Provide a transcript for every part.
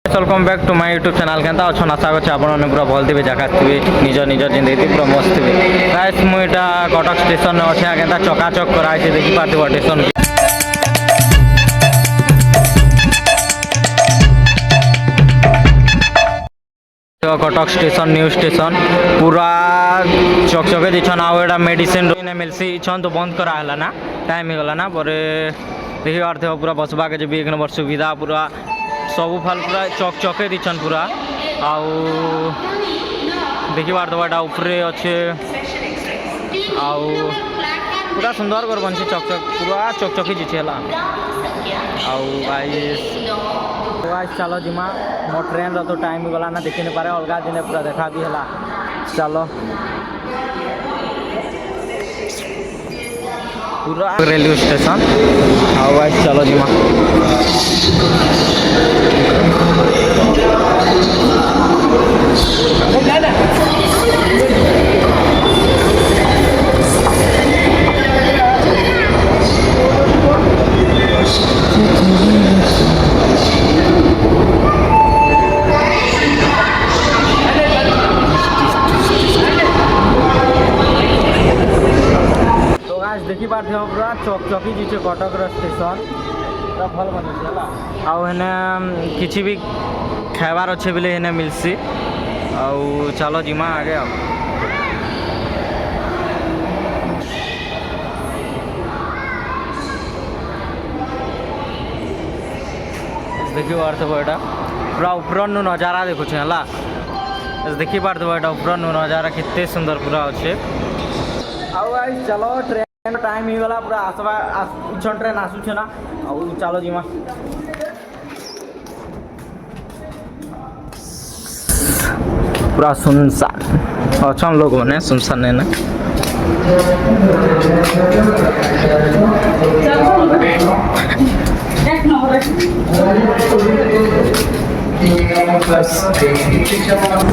Welcome back to my YouTube channel केनता अच्छन आशा करछे आपण माने पूरा भल थिबे जगह थिबे निज निज जिंदगी पूरा मस्त थिबे गाइस मु एटा कटक स्टेशन में अछि केनता चकाचक कराइ छै देखि पाथिबो station Cuttack station new station पूरा चकचके दिछन आ एटा मेडिसिन ने मिलसी छन तो बंद करा हला ना टाइम हो गला ना परे देखि पारथे पूरा बसबा के जे भी एक नंबर सुविधा पूरा सबू फल पूरा चकचके दिछन पूरा आउ देखि पारथे एटा ऊपरे अच्छे आउ पूरा सुंदर कर बनसी चकचक पूरा चकचकी दिछे हला आउ गाइस चलो जिमा मो ट्रेन रो तो टाइम गला ना देखि न पारे अलगा दिन पूरा देखा भी हला चलो पूरा रेलवे स्टेशन आओ गाइस चलो जिमा देखी पार्थ पूरा चकचकी जी कटक स्टेशन पूरा भल बनी आउ हेने किसी भी खाबार अच्छे बोले हेने मिलसी आउ चलो जिमा आगे आओ देखी पार्थब एटा पूरा ऊपर नु नजारा देखुछ है देखी पार्थब एटा ऊपर नु नजारा कितने सुंदर पूरा अच्छे आउ गाइस चलो ट्रेन टाइम ही गला पूरा आसवा पिछन ट्रेन आसुछे ना आउ चलो जिमा पूरा सुनसान अच्छन लोग मैंने सुनसान है ना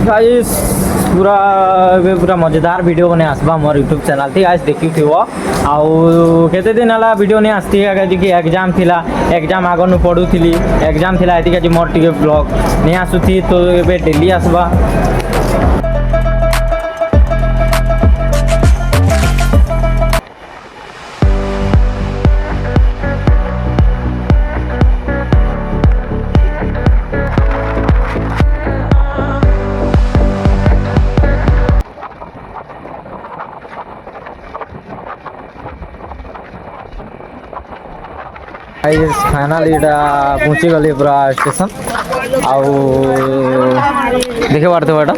गाइस पूरा मजेदार वीडियो बने आसबा मोर यूट्यूब चैनल थी गाइस देखी थी वो आउ केते दिन हला वीडियो नहीं आसती है कि एग्जाम थिला एग्जाम आगन नु पढु थिली एग्जाम थिला एतिका जे मोर टिके ब्लॉग नहीं आसुथी तो एबे डेली आसबा फाइनल इटा पहुँची गली पूरा स्टेशन आउ देखे पारते एटा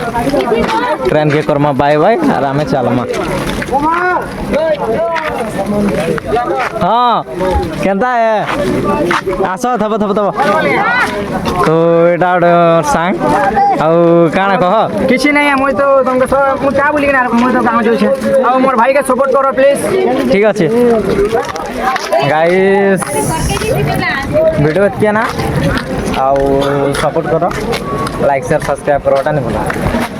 ट्रेन के करमा बाय बाय और आम चलमा हाँ केनता है आस थब थब थब तो एटा गोटे सांग आउ काना कह किसी नहीं मुझे तो तुमको क्या बोली ना मुझे तो काम जो और मोर भाई के सपोर्ट करो प्लीज ठीक अच्छे गाइस वीडियो किया ना आउ सपोर्ट करो लाइक शेयर सब्सक्राइब करो नहीं बोला।